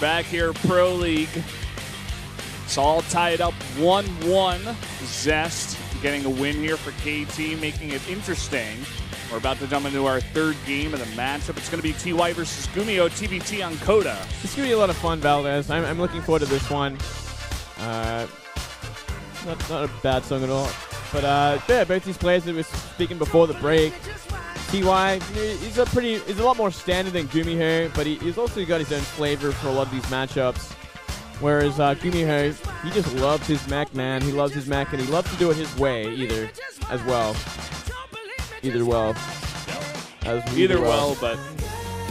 Back here, Pro League. It's all tied up 1-1. Zest getting a win here for KT, making it interesting. We're about to jump into our third game of the matchup. It's going to be TY versus GuMiho, TBT on Coda. It's going to be a lot of fun, Valdez. I'm looking forward to this one. Not a bad song at all. But yeah, both these players that we were speaking before the break. TY, he's a lot more standard than GuMiho, but he's also got his own flavor for a lot of these matchups. Whereas GuMiho, he just loves his mech, man. He loves his mech, and he loves to do it his way, either well. But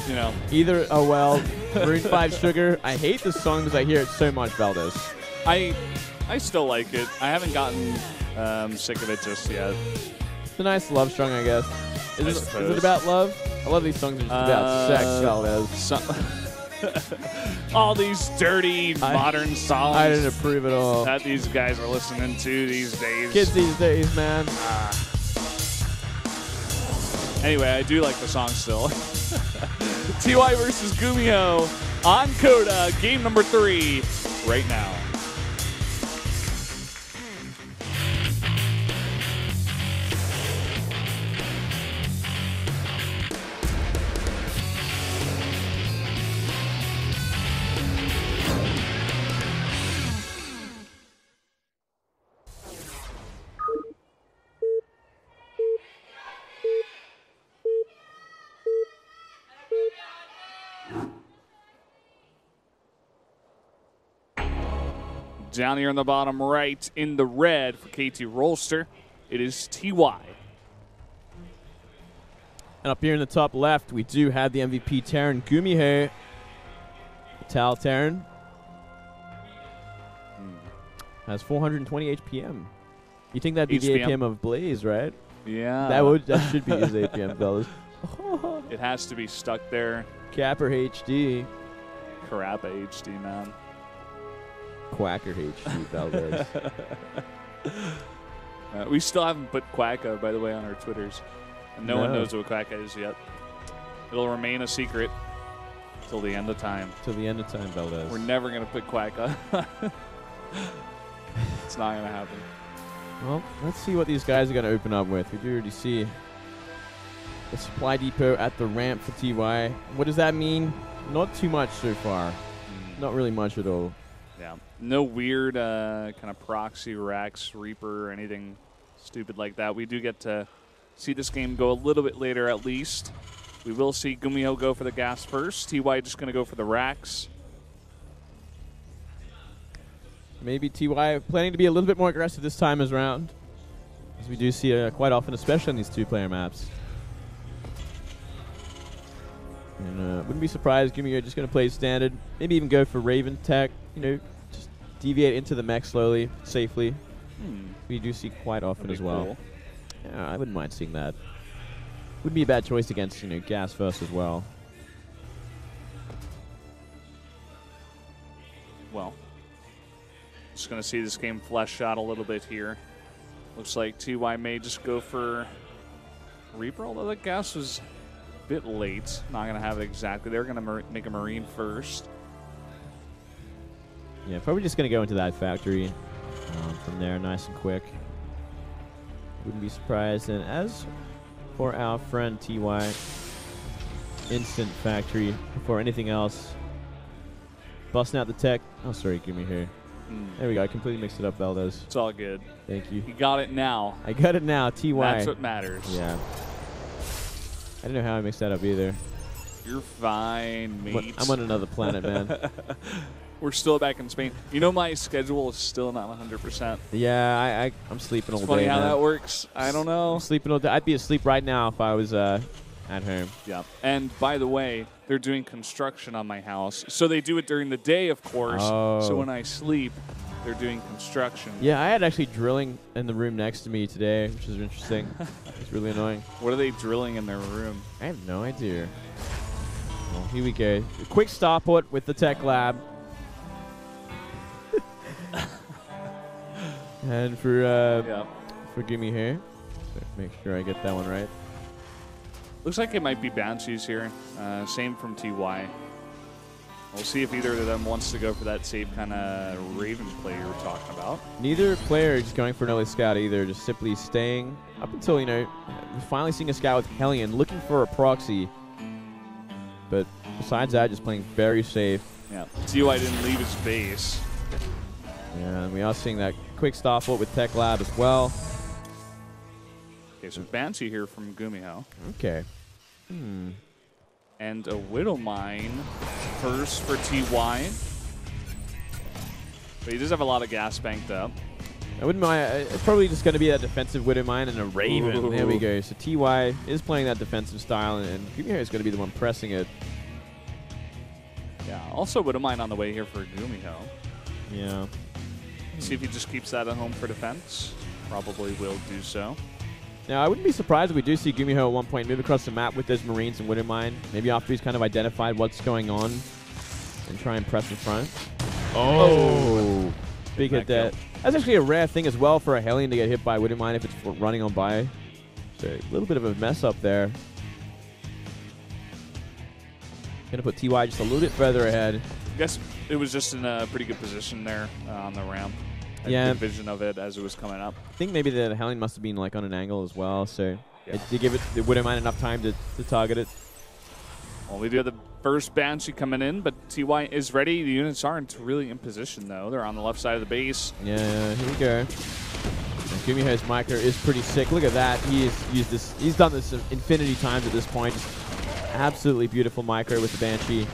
you know. Either a well. Maroon 5 Sugar. I hate this song because I hear it so much, Valdez. I still like it. I haven't gotten sick of it just yet. It's a nice love song, I guess. Is it about love? A lot of these songs are just about sex, Valdez. All these dirty modern songs. I didn't approve at all. That these guys are listening to these days. Kids these days, man. Anyway, I do like the song still. TY versus GuMiho on Coda, game number 3 right now. Down here in the bottom right, in the red for KT Rolster, it is TY. And up here in the top left, we do have the MVP Terran, GuMiho. Tal Terran has 420 HPM. You think that'd be the APM of Blaze, right? Yeah. That should be his APM, fellas. It has to be stuck there. Capper HD. Carappa HD, man. Quacker HD, Valdez. We still haven't put Quacka, by the way, on our Twitters. And no one knows what Quacka is yet. It'll remain a secret till the end of time. Till the end of time, Valdez. We're never going to put Quacka. It's not going to happen. Well, let's see what these guys are going to open up with. We do already see the supply depot at the ramp for TY. What does that mean? Not too much so far. Not really much at all. Yeah. No weird kind of proxy Rax Reaper or anything stupid like that. We do get to see this game go a little bit later at least. We will see GuMiho go for the gas first. TY just going to go for the Rax. Maybe TY planning to be a little bit more aggressive this time as round, as we do see quite often, especially on these two-player maps. And wouldn't be surprised GuMiho just going to play standard, maybe even go for Raven Tech, you know, just deviate into the mech slowly, safely. We do see quite often as well. Cool. Yeah, I wouldn't mind seeing that. Wouldn't be a bad choice against, you know, gas first as well. Well, just going to see this game flesh out a little bit here. Looks like TY may just go for Reaper, although the gas was a bit late. Not going to have it exactly. They're going to make a Marine first. Yeah, probably just going to go into that factory from there, nice and quick. Wouldn't be surprised. And as for our friend TY, instant factory before anything else. Busting out the tech. Oh, sorry, GuMiho. There we go. I completely mixed it up, Valdez. It's all good. Thank you. You got it now. I got it now, TY. That's what matters. Yeah. I don't know how I mixed that up either. You're fine, mate. I'm on another planet, man. We're still back in Spain. You know my schedule is still not 100%. Yeah, I'm sleeping all day. It's funny how that works. I don't know. I'm sleeping all day. I'd be asleep right now if I was at home. Yeah. And by the way, they're doing construction on my house. So they do it during the day, of course. Oh. So when I sleep, they're doing construction. Yeah, I had actually drilling in the room next to me today, which is interesting. It's really annoying. What are they drilling in their room? I have no idea. Well, here we go. A quick starport with the tech lab. And for GuMiho, so make sure I get that one right. Looks like it might be bouncies here. Same from TY. We'll see if either of them wants to go for that safe kind of Raven play you were talking about. Neither player is going for an early scout either, just simply staying up until, you know, finally seeing a scout with Hellion, looking for a proxy. But besides that, just playing very safe. Yeah, TY didn't leave his base. Yeah, and we are seeing that quick starfort with Tech Lab as well. Okay, so Banshee here from GuMiho. Okay. And a Widow Mine first for TY. But he does have a lot of gas banked up. I wouldn't mind. It's probably just going to be a defensive Widow Mine and a Raven. Ooh. There we go. So TY is playing that defensive style, and GuMiho is going to be the one pressing it. Yeah, also Widow Mine on the way here for GuMiho. Yeah. See if he just keeps that at home for defense. Probably will do so. Now, I wouldn't be surprised if we do see GuMiho at one point move across the map with those Marines and Widow Mine. Maybe after he's kind of identified what's going on and try and press in front. Oh! Big hit there. That's actually a rare thing as well for a Hellion to get hit by Widow Mine if it's running on by. So a little bit of a mess up there. Gonna put TY just a little bit further ahead. I guess it was just in a pretty good position there on the ramp. Yeah. Good vision of it as it was coming up. I think maybe the Hellion must have been like on an angle as well, so it did give it the Widow Mine enough time to target it. Well, we do have the first Banshee coming in, but TY is ready. The units aren't really in position, though. They're on the left side of the base. Yeah, here we go. GuMiho's micro is pretty sick. Look at that. He's done this infinity times at this point. Just absolutely beautiful micro with the Banshee.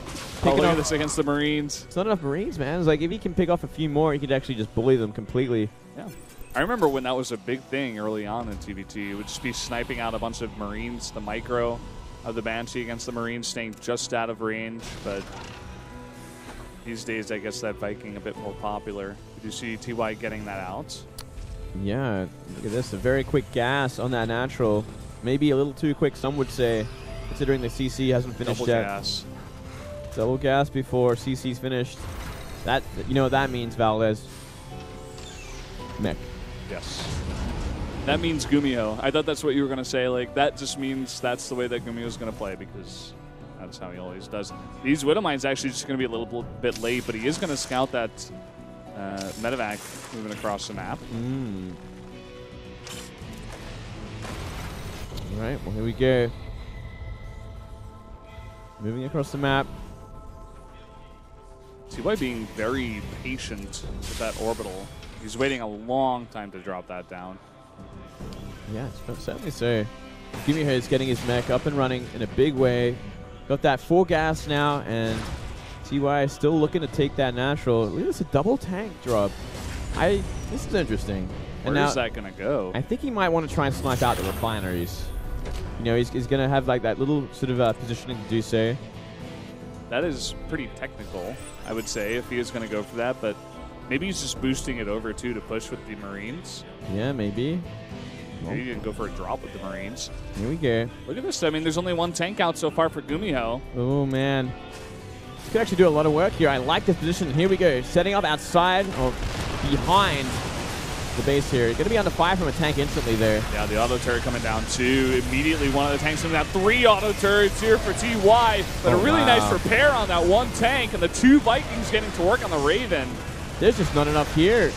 Look at this against the Marines. It's not enough Marines, man. It's like if he can pick off a few more, he could actually just bully them completely. Yeah. I remember when that was a big thing early on in TVT. It would just be sniping out a bunch of Marines, the micro of the Banshee against the Marines, staying just out of range. But these days, I guess that Viking a bit more popular. Did you see TY getting that out? Yeah, look at this. A very quick gas on that natural. Maybe a little too quick, some would say, considering the CC hasn't finished Double yet. Gas. Double gas before CC's finished. That, you know what that means, Valdez? Mech. Yes. That means GuMiho. I thought that's what you were going to say. Like, that just means that's the way that GuMiho's going to play because that's how he always does. These Widow Mine's actually just going to be a little bit late, but he is going to scout that medevac moving across the map. All right, well, here we go. Moving across the map. TY being very patient with that orbital. He's waiting a long time to drop that down. Yeah, certainly so. GuMiho is getting his mech up and running in a big way. Got that full gas now, and TY is still looking to take that natural. Look at this, a double tank drop. This is interesting. Where is that going to go? I think he might want to try and snipe out the refineries. You know, he's going to have like that little sort of positioning to do so. That is pretty technical, I would say, if he is going to go for that. But maybe he's just boosting it over, too, to push with the Marines. Yeah, maybe. Maybe he didn't go for a drop with the Marines. Here we go. Look at this. I mean, there's only one tank out so far for GuMiho. Oh, man. This could actually do a lot of work here. I like this position. Here we go. Setting up outside or behind the base here. Going to be under fire from a tank instantly there. Yeah, the auto turret coming down too. Immediately one of the tanks coming down. 3 auto turrets here for TY. But a really nice repair on that one tank. And the 2 Vikings getting to work on the Raven. There's just not enough here.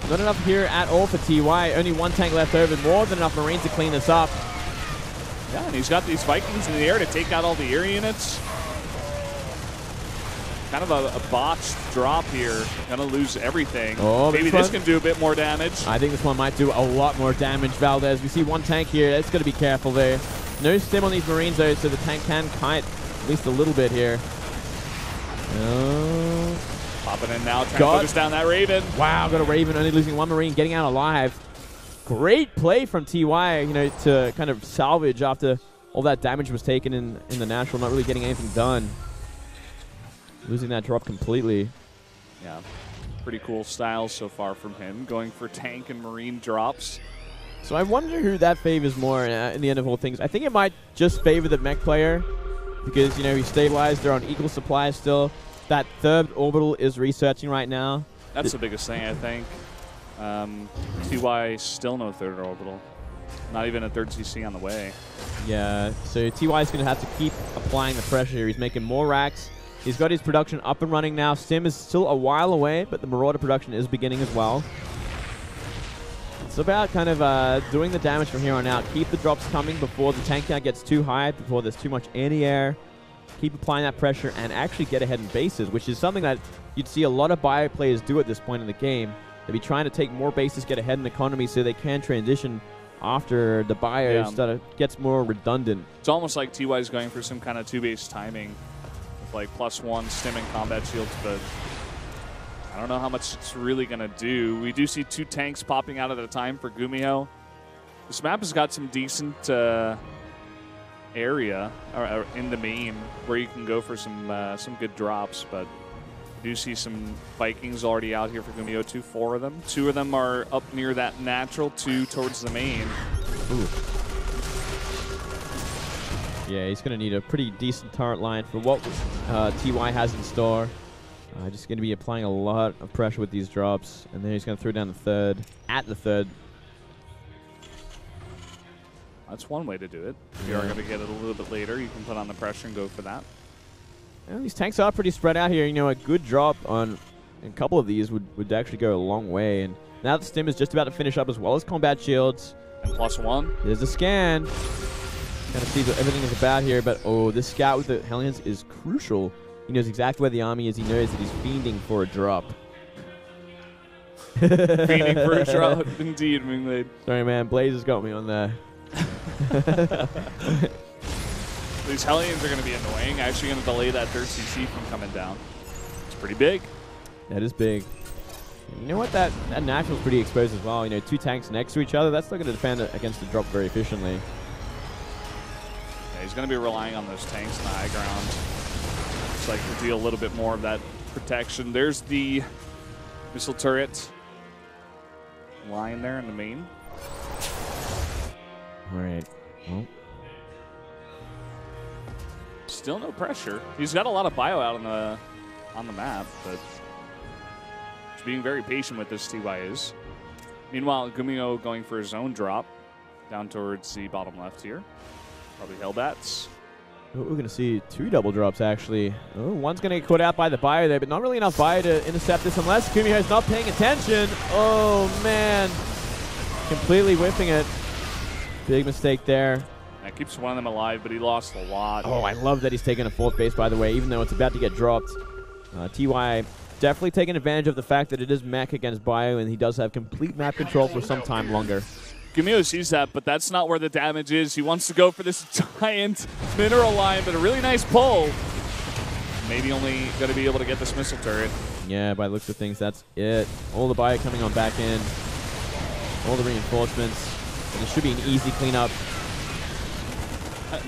Not enough here at all for TY. Only 1 tank left over. More than enough Marines to clean this up. Yeah, and he's got these Vikings in the air to take out all the air units. Kind of a botched drop here. Gonna lose everything. Oh, maybe this can do a bit more damage. I think this one might do a lot more damage, Valdez. We see 1 tank here. That's got to be careful there. No stim on these Marines, though, so the tank can kite at least a little bit here. Oh. Popping in now, trying to focus down that Raven. Wow, got a Raven, only losing 1 Marine, getting out alive. Great play from TY, you know, to kind of salvage after all that damage was taken in the natural, not really getting anything done. Losing that drop completely. Yeah, pretty cool styles so far from him, going for tank and Marine drops. So I wonder who that favors more in the end of all things. I think it might just favor the mech player because, you know, he's stabilized. They're on equal supplies still. That 3rd orbital is researching right now. That's the biggest thing, I think. TY still no 3rd orbital. Not even a 3rd CC on the way. Yeah, so TY is going to have to keep applying the pressure. He's making more racks. He's got his production up and running now. Stim is still a while away, but the Marauder production is beginning as well. It's about kind of doing the damage from here on out. Keep the drops coming before the tank count gets too high, before there's too much anti-air. Keep applying that pressure and actually get ahead in bases, which is something that you'd see a lot of bio players do at this point in the game. They'd be trying to take more bases, get ahead in economy so they can transition after the bio gets more redundant. It's almost like TY is going for some kind of two-base timing with like +1 stim and combat shields, but I don't know how much it's really going to do. We do see 2 tanks popping out at a time for GuMiho. This map has got some decent area in the main where you can go for some good drops, but I do see some Vikings already out here for GuMiho, 4 of them. 2 of them are up near that natural, 2 towards the main. Ooh. Yeah, he's going to need a pretty decent turret line for what TY has in store. Just going to be applying a lot of pressure with these drops, and then he's going to throw down the third, at the third. That's one way to do it. If you are going to get it a little bit later, you can put on the pressure and go for that. Well, these tanks are pretty spread out here. You know, a good drop on a couple of these would actually go a long way. And now the stim is just about to finish up as well as combat shields. And +1. There's a scan. Kind of see what everything is about here, but oh, this scout with the Hellions is crucial. He knows exactly where the army is. He knows that he's fiending for a drop. Fiending for a drop, indeed, Mingblade. Sorry, man. Blaze has got me on there. These Hellions are going to be annoying. Actually going to delay that third CC from coming down. It's pretty big. That is big. You know what? That natural's pretty exposed as well. You know, 2 tanks next to each other. That's not going to defend against the drop very efficiently. Yeah, he's going to be relying on those tanks in the high ground. Looks like to deal a little bit more of that protection. There's the missile turret lying there in the main. All right. Well. Still no pressure. He's got a lot of bio out on the map, but he's being very patient with this. TY is. Meanwhile, GuMiho going for his own drop down towards the bottom left here. Probably Hellbats. We're going to see 2 double drops, actually. Oh, one's going to get caught out by the bio there, but not really enough bio to intercept this unless GuMiho's not paying attention. Oh, man. Completely whiffing it. Big mistake there. That keeps one of them alive, but he lost a lot. Oh, I love that he's taking a 4th base, by the way, even though it's about to get dropped. TY definitely taking advantage of the fact that it is mech against bio, and he does have complete map control for some time longer. GuMiho sees that, but that's not where the damage is. He wants to go for this giant mineral line, but a really nice pull. Maybe only going to be able to get this missile turret. Yeah, by the looks of things, that's it. All the bio coming on back in. All the reinforcements. And it should be an easy cleanup.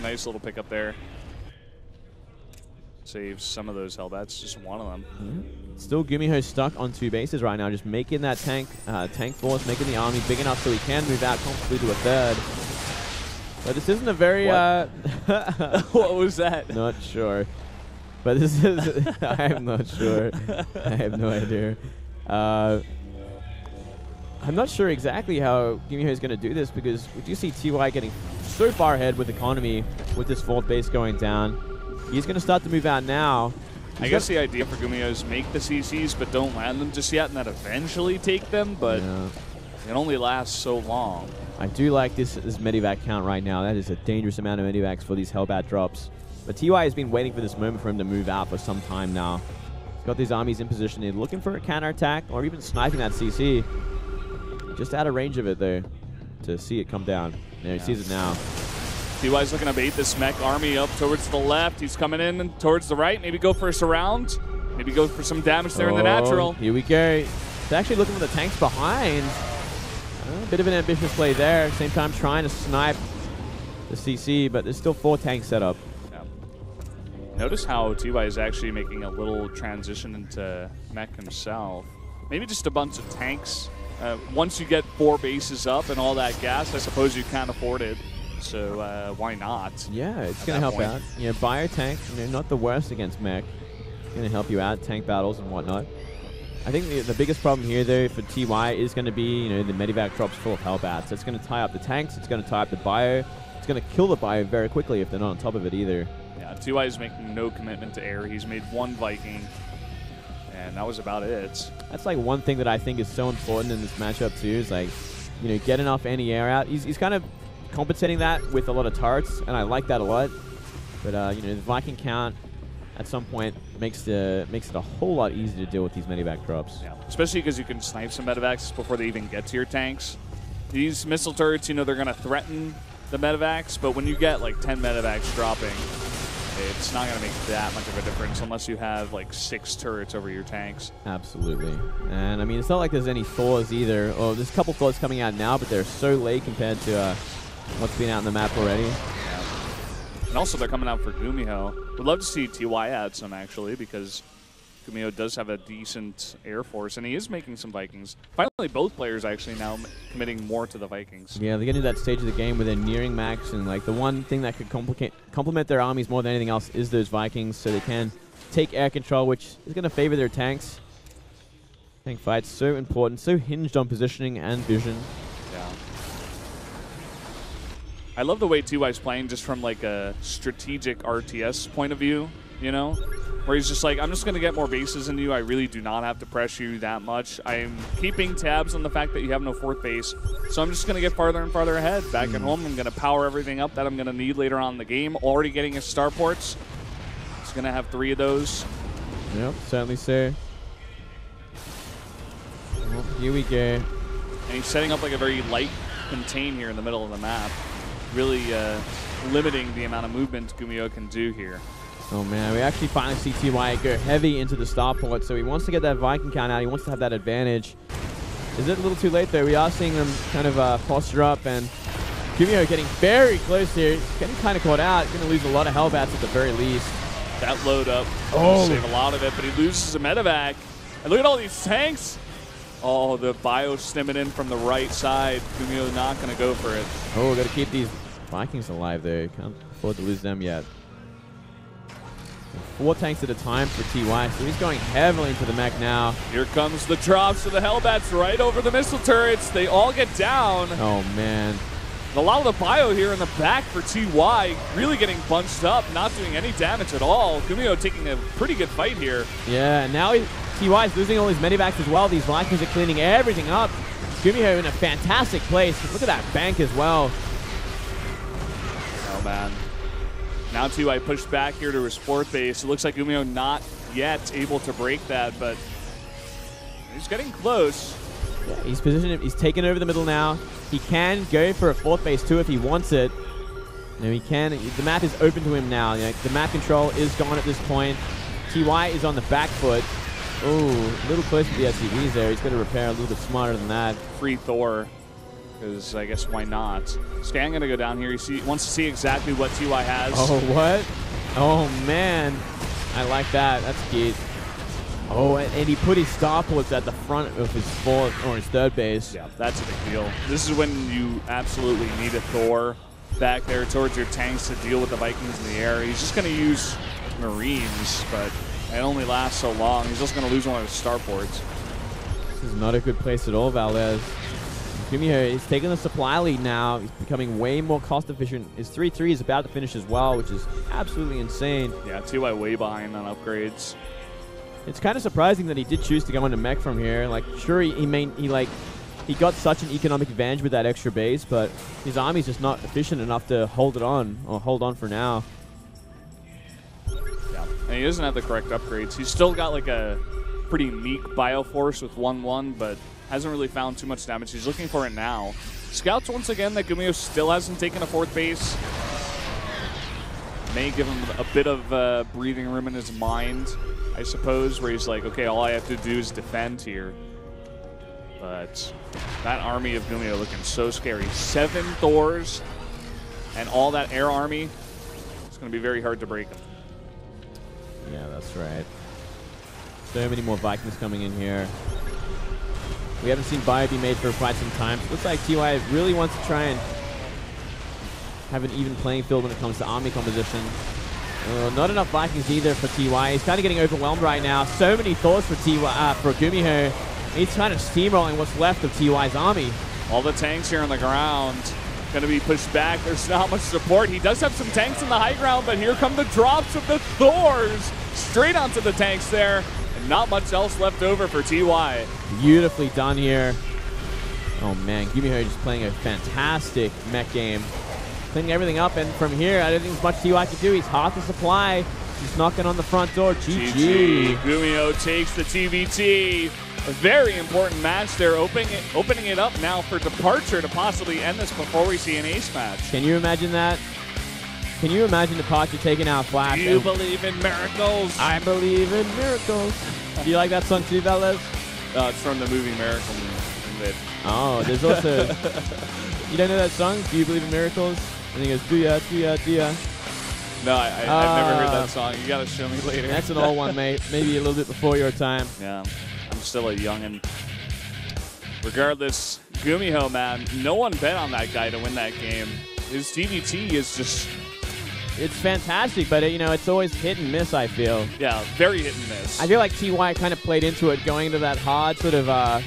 Nice little pickup there. Saves some of those Hellbats, just one of them. Still GuMiho stuck on 2 bases right now, just making that tank force, making the army big enough so he can move out comfortably to a 3rd. But this isn't a very... What was that? Not sure. But this is... I'm not sure. I have no idea. I'm not sure exactly how GuMiho is going to do this, because we do see TY getting so far ahead with economy with this 4th base going down. He's going to start to move out now. I guess the idea for GuMiho is make the CCs, but don't land them just yet, and then eventually take them, but it only lasts so long. I do like this medivac count right now. That is a dangerous amount of medivacs for these Hellbat drops. But TY has been waiting for this moment for him to move out for some time now. He's got these armies in position. They're looking for a counterattack or even sniping that CC. Just out of range of it, though, to see it come down. There, he sees it now. TY's looking to bait this mech army up towards the left. He's coming in and towards the right. Maybe go for a surround. Maybe go for some damage there in the natural. Here we go. He's actually looking for the tanks behind. A bit of an ambitious play there. At the same time, trying to snipe the CC, but there's still 4 tanks set up. Yeah. Notice how TY is actually making a little transition into mech himself. Maybe just a bunch of tanks. Once you get 4 bases up and all that gas, I suppose you can't afford it. So why not? Yeah, it's going to help out. Yeah, bio tank, not the worst against mech. It's going to help you out, tank battles and whatnot. I think the biggest problem here, though, for TY is going to be, the medivac drops full of Hellbats. It's going to tie up the tanks. It's going to tie up the bio. It's going to kill the bio very quickly if they're not on top of it either. Yeah, TY is making no commitment to air. He's made one Viking, and that was about it. That's like one thing that I think is so important in this matchup too, is like, you know, get enough anti-air out. He's kind of compensating that with a lot of turrets, and I like that a lot. But, you know, the Viking count at some point makes it a whole lot easier to deal with these medevac drops. Yeah, especially because you can snipe some medevacs before they even get to your tanks. These missile turrets, you know, they're going to threaten the medevacs, but when you get like 10 medevacs dropping, it's not going to make that much of a difference unless you have like 6 turrets over your tanks. Absolutely. And I mean, it's not like there's any Thors either. Oh, there's a couple Thors coming out now, but they're so late compared to what's been out on the map already. Yeah. And also they're coming out for GuMiho. Would love to see TY add some actually, because GuMiho does have a decent Air Force, and he is making some Vikings. Finally, both players actually now committing more to the Vikings. Yeah, they're getting to that stage of the game where they're nearing max, and like the one thing that could complement their armies more than anything else is those Vikings, so they can take air control, which is going to favor their tanks. Tank fights so important, so hinged on positioning and vision. Yeah. I love the way TY's playing just from like a strategic RTS point of view, you know? Where he's just like, I'm just going to get more bases into you. I really do not have to press you that much. I'm keeping tabs on the fact that you have no 4th base. So I'm just going to get farther and farther ahead. Back at home, I'm going to power everything up that I'm going to need later on in the game. Already getting his starports. He's going to have 3 of those. Yep, certainly so. Well, here we go. And he's setting up like a very light contain here in the middle of the map. Really limiting the amount of movement GuMiho can do here. Oh man, we actually finally see TY go heavy into the starport, so he wants to get that Viking count out. He wants to have that advantage. Is it a little too late though? We are seeing them kind of posture up, and GuMiho getting very close here. Getting kind of caught out. Going to lose a lot of Hellbats at the very least. That load up save a lot of it, but he loses a medevac. And look at all these tanks. Oh, the bio stimming in from the right side. GuMiho not going to go for it. Oh, we got to keep these Vikings alive there. Can't afford to lose them yet. 4 tanks at a time for TY, so he's going heavily into the mech now. Here comes the drops of the Hellbats right over the missile turrets. They all get down. Oh, man. A lot of the bio here in the back for TY, really getting bunched up, not doing any damage at all. GuMiho taking a pretty good fight here. Yeah, and now TY is losing all his medevacs as well. These Vikings are cleaning everything up. GuMiho in a fantastic place. Look at that bank as well. Oh, man. Now TY pushed back here to his 4th base. It looks like GuMiho not yet able to break that, but he's getting close. Yeah, he's positioned. He's taken over the middle now. He can go for a 4th base too if he wants it. No, he can. The map is open to him now. You know, the map control is gone at this point. TY is on the back foot. Oh, a little close to the SCVs there. He's got to repair a little bit smarter than that. Free Thor, because I guess why not? Scan going to go down here. He wants to see exactly what TY has. Oh, what? Oh, man. I like that. That's cute. Oh, and he put his starports at the front of his 4th or his 3rd base. Yeah, that's a big deal. This is when you absolutely need a Thor back there towards your tanks to deal with the Vikings in the air. He's just going to use Marines, but it only lasts so long. He's just going to lose one of his starports. This is not a good place at all, Valdez. GuMiho is taking the supply lead now. He's becoming way more cost efficient. His 3-3 is about to finish as well, which is absolutely insane. Yeah, TY way behind on upgrades. It's kind of surprising that he did choose to go into mech from here. Like, sure, he got such an economic advantage with that extra base, but his army's just not efficient enough to hold it on, or hold on for now. Yeah, and he doesn't have the correct upgrades. He's still got like a pretty meek Bioforce with 1-1, but hasn't really found too much damage. He's looking for it now. Scouts once again that GuMiho still hasn't taken a 4th base. May give him a bit of breathing room in his mind, I suppose, where he's like, okay, all I have to do is defend here. But that army of GuMiho looking so scary. 7 Thors and all that air army. It's going to be very hard to break them. Yeah, that's right. So many more Vikings coming in here. We haven't seen bio be made for quite some time. So it looks like TY really wants to try and have an even playing field when it comes to army composition. Not enough Vikings either for TY. He's kind of getting overwhelmed right now. So many Thors for GuMiho. He's kind of steamrolling what's left of TY's army. All the tanks here on the ground. Going to be pushed back. There's not much support. He does have some tanks in the high ground, but here come the drops of the Thors. Straight onto the tanks there. And not much else left over for TY. Beautifully done here. Oh man, GuMiho just playing a fantastic mech game. Cleaning everything up, and from here, I don't think there's much TY can do. He's half the supply. He's knocking on the front door. GG. GuMiho takes the TVT. A very important match there, opening it up now for Departure to possibly end this before we see an ace match. Can you imagine that? Can you imagine Departure taking out Flash? Do you believe in miracles? I believe in miracles. Do you like that song too, Velez? It's from the movie Miracle Man. Oh, there's also... You don't know that song? Do you believe in miracles? I think it's do ya, do ya, do ya. No, I've never heard that song. You gotta show me later. That's an old one, mate. Maybe a little bit before your time. Yeah. I'm still a youngin'. Regardless, GuMiho, man, no one bet on that guy to win that game. His TVT is just... It's fantastic, but it's always hit and miss, I feel. Yeah, very hit and miss. I feel like TY kind of played into it, going into that hard sort of...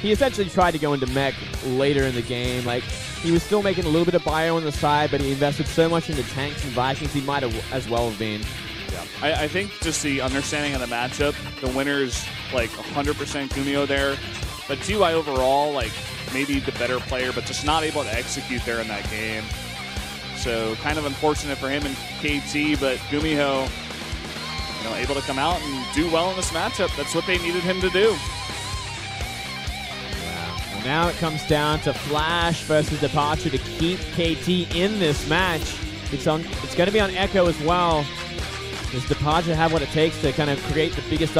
he essentially tried to go into mech later in the game. Like, he was still making a little bit of bio on the side, but he invested so much into tanks and Vikings, he might have as well have been. Yeah. I think just the understanding of the matchup, the winner's like 100% GuMiho there, but TY overall, like maybe the better player, but just not able to execute there in that game. So kind of unfortunate for him and KT, but GuMiho, able to come out and do well in this matchup. That's what they needed him to do. Well, now it comes down to Flash versus Departure to keep KT in this match. It's going to be on Echo as well. Does Departure have what it takes to kind of create the biggest